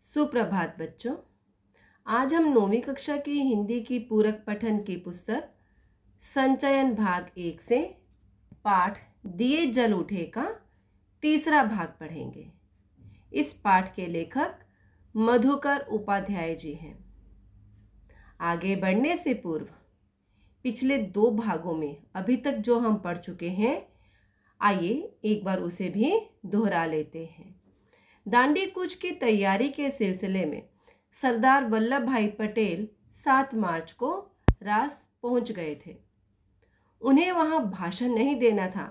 सुप्रभात बच्चों। आज हम 9वीं कक्षा की हिंदी की पूरक पठन की पुस्तक संचयन भाग 1 से पाठ दिए जल उठे का तीसरा भाग पढ़ेंगे। इस पाठ के लेखक मधुकर उपाध्याय जी हैं। आगे बढ़ने से पूर्व पिछले 2 भागों में अभी तक जो हम पढ़ चुके हैं, आइए एक बार उसे भी दोहरा लेते हैं। दांडी कूच की तैयारी के सिलसिले में सरदार वल्लभ भाई पटेल 7 मार्च को रास पहुंच गए थे। उन्हें वहां भाषण नहीं देना था,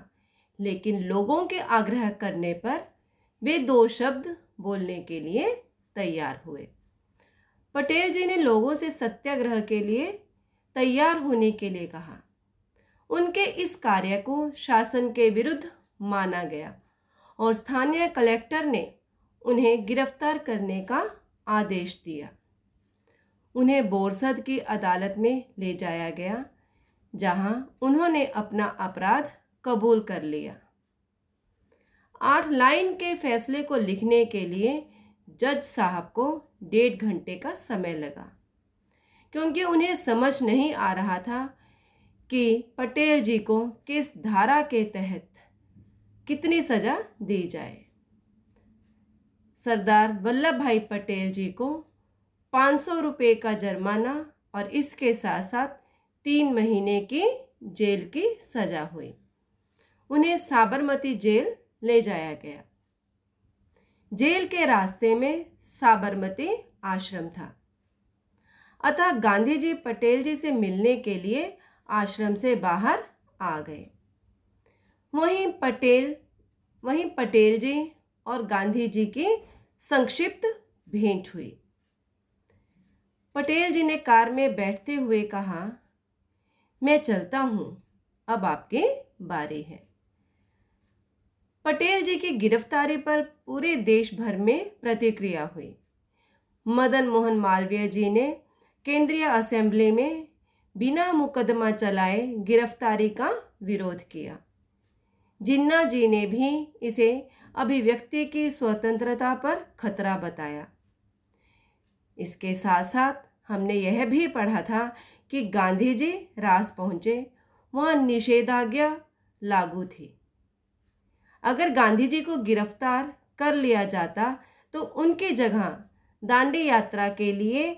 लेकिन लोगों के आग्रह करने पर वे 2 शब्द बोलने के लिए तैयार हुए। पटेल जी ने लोगों से सत्याग्रह के लिए तैयार होने के लिए कहा। उनके इस कार्य को शासन के विरुद्ध माना गया और स्थानीय कलेक्टर ने उन्हें गिरफ्तार करने का आदेश दिया। उन्हें बोरसद की अदालत में ले जाया गया, जहां उन्होंने अपना अपराध कबूल कर लिया। 8 लाइन के फैसले को लिखने के लिए जज साहब को 1.5 घंटे का समय लगा, क्योंकि उन्हें समझ नहीं आ रहा था कि पटेल जी को किस धारा के तहत कितनी सजा दी जाए। सरदार वल्लभ भाई पटेल जी को 500 रुपये का जुर्माना और इसके साथ साथ 3 महीने की जेल की सजा हुई। उन्हें साबरमती जेल ले जाया गया। जेल के रास्ते में साबरमती आश्रम था, अतः गांधी जी पटेल जी से मिलने के लिए आश्रम से बाहर आ गए। वहीं पटेल जी और गांधी जी की संक्षिप्त भेंट हुई। पटेल जी ने कार में बैठते हुए कहा, मैं चलता हूं, अब आपकी बारी है। पटेल जी की गिरफ्तारी पर पूरे देश भर में प्रतिक्रिया हुई। मदन मोहन मालवीय जी ने केंद्रीय असेंबली में बिना मुकदमा चलाए गिरफ्तारी का विरोध किया। जिन्ना जी ने भी इसे अभिव्यक्ति की स्वतंत्रता पर खतरा बताया। इसके साथ साथ हमने यह भी पढ़ा था कि गांधी जी रास पहुंचे, वहां निषेधाज्ञा लागू थी। अगर गांधी जी को गिरफ्तार कर लिया जाता तो उनकी जगह दांडी यात्रा के लिए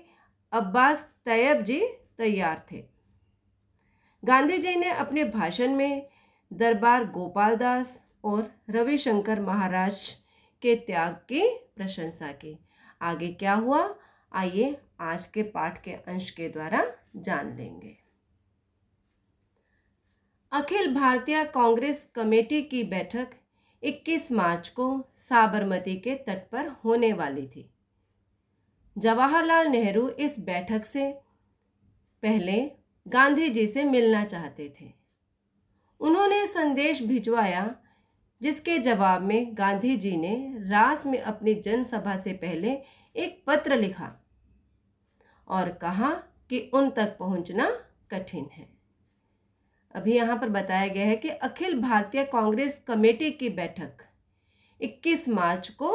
अब्बास तैयब जी तैयार थे। गांधी जी ने अपने भाषण में दरबार गोपाल दास और रविशंकर महाराज के त्याग की प्रशंसा की। आगे क्या हुआ, आइए आज के पाठ के अंश के द्वारा जान लेंगे। अखिल भारतीय कांग्रेस कमेटी की बैठक 21 मार्च को साबरमती के तट पर होने वाली थी। जवाहरलाल नेहरू इस बैठक से पहले गांधी जी से मिलना चाहते थे। उन्होंने संदेश भिजवाया, जिसके जवाब में गांधी जी ने रास में अपनी जनसभा से पहले एक पत्र लिखा और कहा कि उन तक पहुंचना कठिन है। अभी यहाँ पर बताया गया है कि अखिल भारतीय कांग्रेस कमेटी की बैठक 21 मार्च को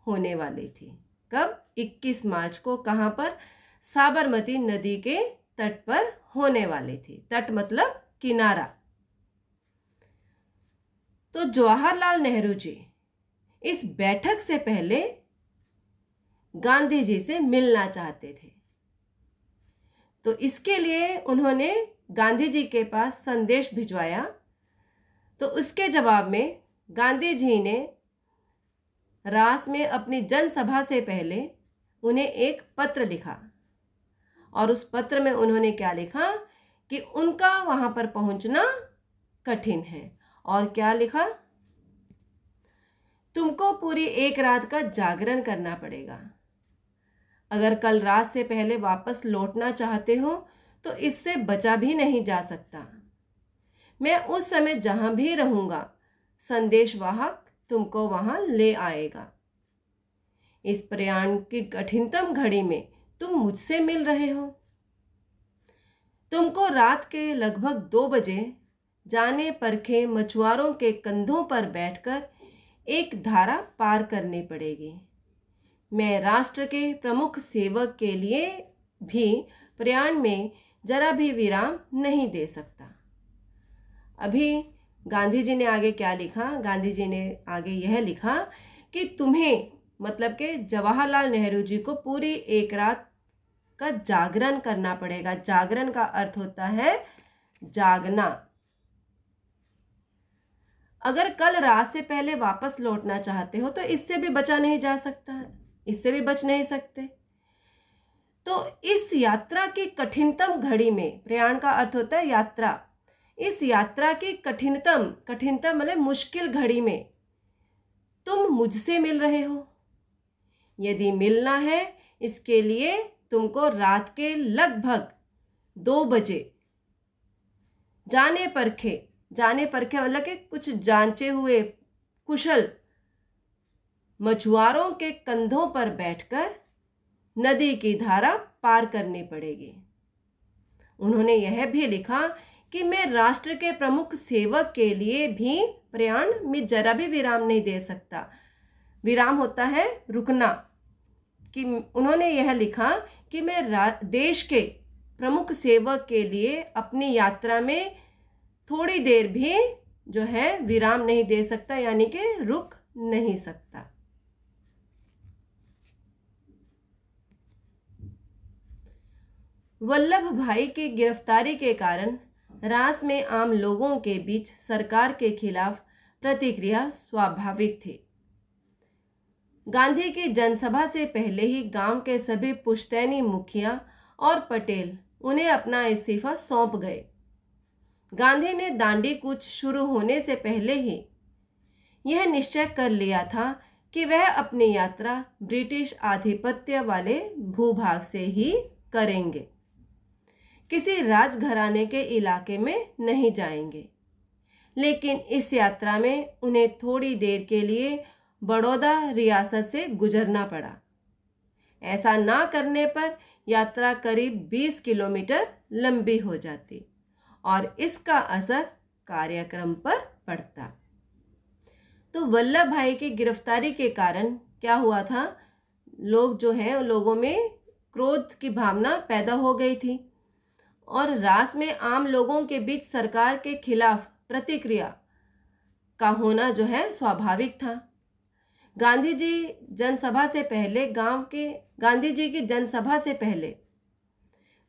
होने वाली थी। कब? 21 मार्च को। कहाँ पर? साबरमती नदी के तट पर होने वाली थी। तट मतलब किनारा। तो जवाहरलाल नेहरू जी इस बैठक से पहले गांधी जी से मिलना चाहते थे, तो इसके लिए उन्होंने गांधी जी के पास संदेश भिजवाया। तो उसके जवाब में गांधी जी ने रास में अपनी जनसभा से पहले उन्हें एक पत्र लिखा और उस पत्र में उन्होंने क्या लिखा कि उनका वहां पर पहुंचना कठिन है। और क्या लिखा? तुमको पूरी एक रात का जागरण करना पड़ेगा। अगर कल रात से पहले वापस लौटना चाहते हो तो इससे बचा भी नहीं जा सकता। मैं उस समय जहां भी रहूंगा, संदेशवाहक तुमको वहां ले आएगा। इस प्रयाण की कठिनतम घड़ी में तुम मुझसे मिल रहे हो। तुमको रात के लगभग 2 बजे जाने परखे मछुआरों के कंधों पर बैठकर एक धारा पार करनी पड़ेगी। मैं राष्ट्र के प्रमुख सेवक के लिए भी प्रयाण में जरा भी विराम नहीं दे सकता। अभी गांधी जी ने आगे क्या लिखा? गांधी जी ने आगे यह लिखा कि तुम्हें, मतलब कि जवाहरलाल नेहरू जी को, पूरी एक रात का जागरण करना पड़ेगा। जागरण का अर्थ होता है जागना। अगर कल रात से पहले वापस लौटना चाहते हो तो इससे भी बचा नहीं जा सकता है, इससे भी बच नहीं सकते। तो इस यात्रा की कठिनतम घड़ी में, प्रयाण का अर्थ होता है यात्रा, इस यात्रा की कठिनतम मतलब मुश्किल घड़ी में तुम मुझसे मिल रहे हो। यदि मिलना है, इसके लिए तुमको रात के लगभग 2 बजे जाने परखे मतलब कि कुछ जांचे हुए कुशल मछुआरों के कंधों पर बैठकर नदी की धारा पार करनी पड़ेगी। उन्होंने यह भी लिखा कि मैं राष्ट्र के प्रमुख सेवक के लिए भी प्रयाण में जरा भी विराम नहीं दे सकता। विराम होता है रुकना। कि उन्होंने यह लिखा कि मैं देश के प्रमुख सेवक के लिए अपनी यात्रा में थोड़ी देर भी जो है विराम नहीं दे सकता, यानी कि रुक नहीं सकता। वल्लभ भाई की गिरफ्तारी के कारण रास में आम लोगों के बीच सरकार के खिलाफ प्रतिक्रिया स्वाभाविक थी। गांधी की जनसभा से पहले ही गांव के सभी पुश्तैनी मुखिया और पटेल उन्हें अपना इस्तीफा सौंप गए। गांधी ने दांडी कूच शुरू होने से पहले ही यह निश्चय कर लिया था कि वह अपनी यात्रा ब्रिटिश आधिपत्य वाले भूभाग से ही करेंगे, किसी राजघराने के इलाके में नहीं जाएंगे। लेकिन इस यात्रा में उन्हें थोड़ी देर के लिए बड़ौदा रियासत से गुजरना पड़ा। ऐसा ना करने पर यात्रा करीब 20 किलोमीटर लंबी हो जाती और इसका असर कार्यक्रम पर पड़ता। तो वल्लभ भाई की गिरफ्तारी के कारण क्या हुआ था? लोग जो है, लोगों में क्रोध की भावना पैदा हो गई थी और रास में आम लोगों के बीच सरकार के खिलाफ प्रतिक्रिया का होना जो है स्वाभाविक था। गांधी जी की जनसभा से पहले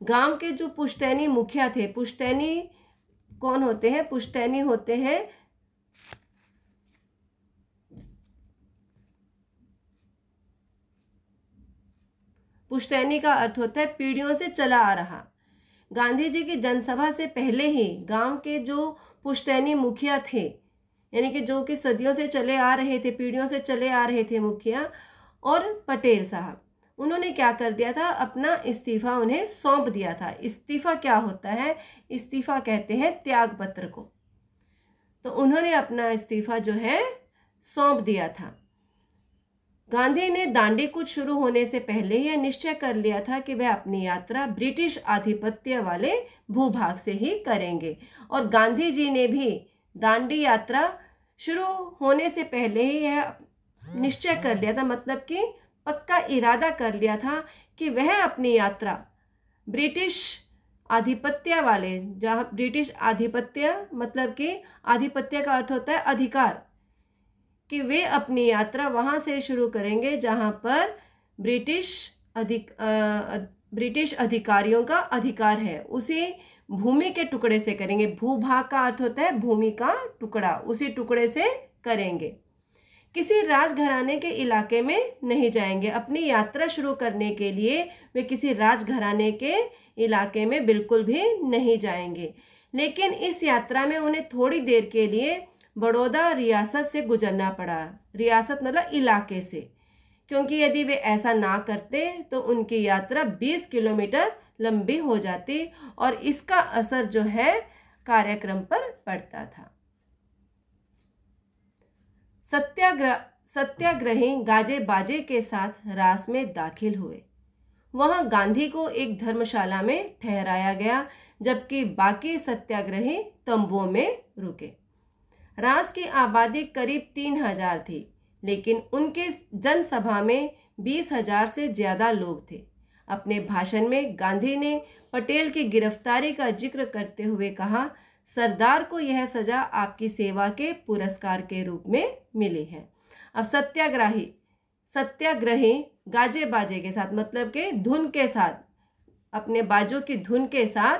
गांव के जो पुश्तैनी मुखिया थे, पुश्तैनी कौन होते हैं? पुश्तैनी होते हैं पुश्तैनी का अर्थ होता है पीढ़ियों से चला आ रहा। गांधी जी की जनसभा से पहले ही गांव के जो पुश्तैनी मुखिया थे, यानी कि जो कि सदियों से चले आ रहे थे, पीढ़ियों से चले आ रहे थे मुखिया और पटेल साहब, उन्होंने क्या कर दिया था? अपना इस्तीफा उन्हें सौंप दिया था। इस्तीफा क्या होता है? इस्तीफा कहते हैं त्याग पत्र को। तो उन्होंने अपना इस्तीफा जो है सौंप दिया था। गांधी ने दांडी कूच शुरू होने से पहले यह निश्चय कर लिया था कि वह अपनी यात्रा ब्रिटिश आधिपत्य वाले भूभाग से ही करेंगे और गांधी जी ने भी दांडी यात्रा शुरू होने से पहले ही यह निश्चय कर लिया था, मतलब कि पक्का इरादा कर लिया था कि वह अपनी यात्रा ब्रिटिश आधिपत्य वाले, जहाँ ब्रिटिश आधिपत्य मतलब कि आधिपत्य का अर्थ होता है अधिकार, कि वे अपनी यात्रा वहाँ से शुरू करेंगे जहाँ पर ब्रिटिश अधिकारियों का अधिकार है, उसी भूमि के टुकड़े से करेंगे। भूभाग का अर्थ होता है भूमि का टुकड़ा, उसी टुकड़े से करेंगे। किसी राजघराने के इलाके में नहीं जाएंगे। अपनी यात्रा शुरू करने के लिए वे किसी राजघराने के इलाके में बिल्कुल भी नहीं जाएंगे। लेकिन इस यात्रा में उन्हें थोड़ी देर के लिए बड़ौदा रियासत से गुजरना पड़ा। रियासत मतलब इलाके से, क्योंकि यदि वे ऐसा ना करते तो उनकी यात्रा 20 किलोमीटर लंबी हो जाती और इसका असर जो है कार्यक्रम पर पड़ता था। सत्याग्रही गाजे बाजे के साथ रास में दाखिल हुए। वहां गांधी को एक धर्मशाला में ठहराया गया, जबकि बाकी सत्याग्रही तंबुओं में रुके। रास की आबादी करीब 3000 थी, लेकिन उनके जनसभा में 20,000 से ज़्यादा लोग थे। अपने भाषण में गांधी ने पटेल की गिरफ्तारी का जिक्र करते हुए कहा, सरदार को यह सज़ा आपकी सेवा के पुरस्कार के रूप में मिली है। अब सत्याग्रही गाजे बाजे के साथ, मतलब के धुन के साथ, अपने बाजों की धुन के साथ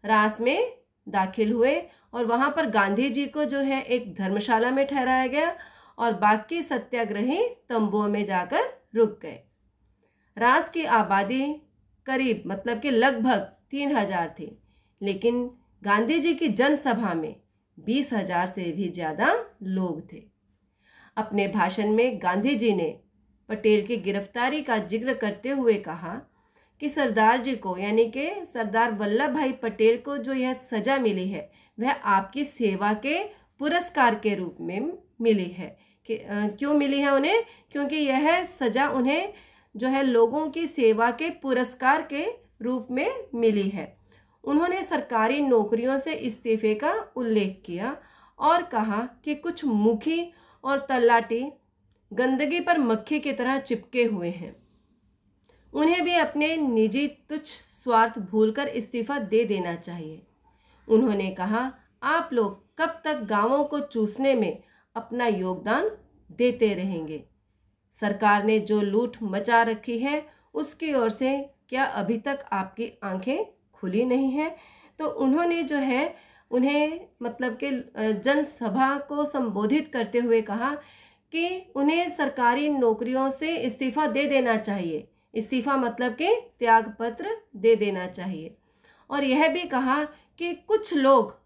रास में दाखिल हुए और वहाँ पर गांधी जी को जो है एक धर्मशाला में ठहराया गया और बाकी सत्याग्रही तंबुओं में जाकर रुक गए। रास की आबादी करीब, मतलब कि लगभग 3,000 थी, लेकिन गांधी जी की जनसभा में 20,000 से भी ज़्यादा लोग थे। अपने भाषण में गांधी जी ने पटेल की गिरफ्तारी का जिक्र करते हुए कहा कि सरदार जी को, यानी कि सरदार वल्लभ भाई पटेल को जो यह सज़ा मिली है वह आपकी सेवा के पुरस्कार के रूप में मिली है। कि क्यों मिली है उन्हें? क्योंकि यह सज़ा उन्हें जो है लोगों की सेवा के पुरस्कार के रूप में मिली है। उन्होंने सरकारी नौकरियों से इस्तीफे का उल्लेख किया और कहा कि कुछ मुखी और तलाटी गंदगी पर मक्खी की तरह चिपके हुए हैं, उन्हें भी अपने निजी तुच्छ स्वार्थ भूलकर इस्तीफा दे देना चाहिए। उन्होंने कहा, आप लोग कब तक गांवों को चूसने में अपना योगदान देते रहेंगे? सरकार ने जो लूट मचा रखी है उसकी ओर से क्या अभी तक आपकी आंखें खुली नहीं हैं? तो उन्होंने जो है उन्हें, मतलब कि जनसभा को संबोधित करते हुए कहा कि उन्हें सरकारी नौकरियों से इस्तीफ़ा दे देना चाहिए। इस्तीफ़ा मतलब कि त्यागपत्र दे देना चाहिए। और यह भी कहा कि कुछ लोग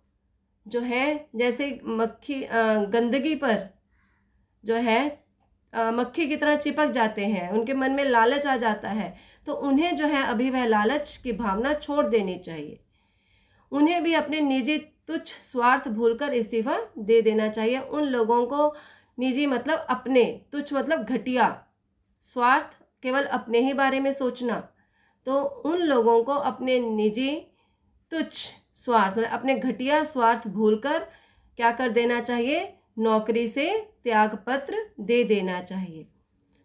जो है जैसे मक्खी गंदगी पर जो है मक्खी की तरह चिपक जाते हैं, उनके मन में लालच आ जाता है, तो उन्हें जो है अभी वह लालच की भावना छोड़ देनी चाहिए। उन्हें भी अपने निजी तुच्छ स्वार्थ भूलकर इस्तीफा दे देना चाहिए। उन लोगों को निजी मतलब अपने, तुच्छ मतलब घटिया, स्वार्थ केवल अपने ही बारे में सोचना, तो उन लोगों को अपने निजी तुच्छ स्वार्थ मतलब अपने घटिया स्वार्थ भूलकर क्या कर देना चाहिए? नौकरी से त्यागपत्र दे देना चाहिए।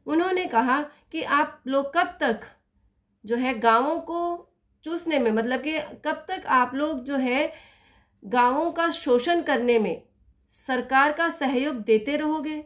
उन्होंने कहा कि आप लोग कब तक जो है गांवों को चूसने में, मतलब कि कब तक आप लोग जो है गांवों का शोषण करने में सरकार का सहयोग देते रहोगे?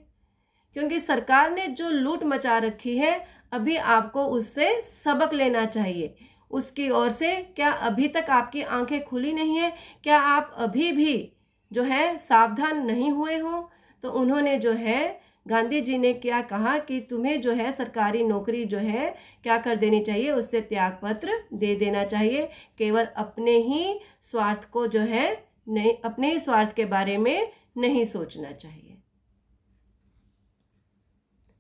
क्योंकि सरकार ने जो लूट मचा रखी है अभी आपको उससे सबक लेना चाहिए। उसकी ओर से क्या अभी तक आपकी आंखें खुली नहीं है? क्या आप अभी भी जो है सावधान नहीं हुए हो? तो उन्होंने जो है, गांधी जी ने क्या कहा कि तुम्हें जो है सरकारी नौकरी जो है क्या कर देनी चाहिए? उससे त्यागपत्र दे देना चाहिए। केवल अपने ही स्वार्थ को जो है नहीं, अपने ही स्वार्थ के बारे में नहीं सोचना चाहिए।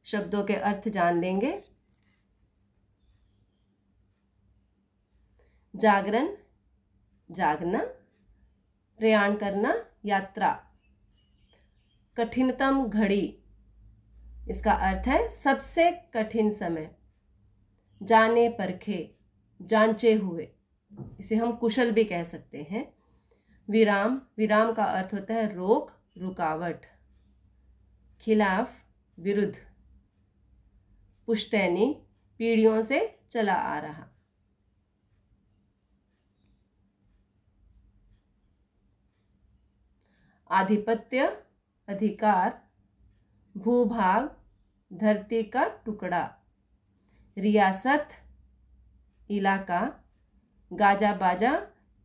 शब्दों के अर्थ जान लेंगे। जागरण, जागना, प्रयाण करना, यात्रा। कठिनतम घड़ी, इसका अर्थ है सबसे कठिन समय। जाने परखे, जांचे हुए, इसे हम कुशल भी कह सकते हैं। विराम, विराम का अर्थ होता है रोक, रुकावट। खिलाफ, विरुद्ध। पुश्तैनी, पीढ़ियों से चला आ रहा। आधिपत्य, अधिकार। भूभाग, धरती का टुकड़ा। रियासत, इलाका। गाजा बाजा,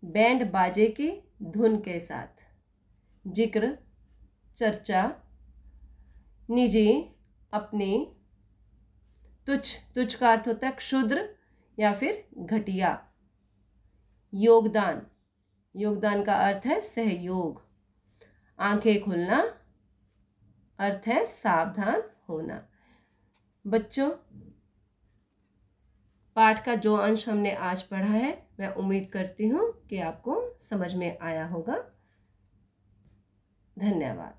बैंड बाजे की धुन के साथ। जिक्र, चर्चा। निजी, अपनी। तुच्छ, तुच्छ का अर्थ होता है क्षुद्र या फिर घटिया। योगदान, योगदान का अर्थ है सहयोग। आंखें खुलना, अर्थ है सावधान होना। बच्चों, पाठ का जो अंश हमने आज पढ़ा है मैं उम्मीद करती हूँ कि आपको समझ में आया होगा। धन्यवाद।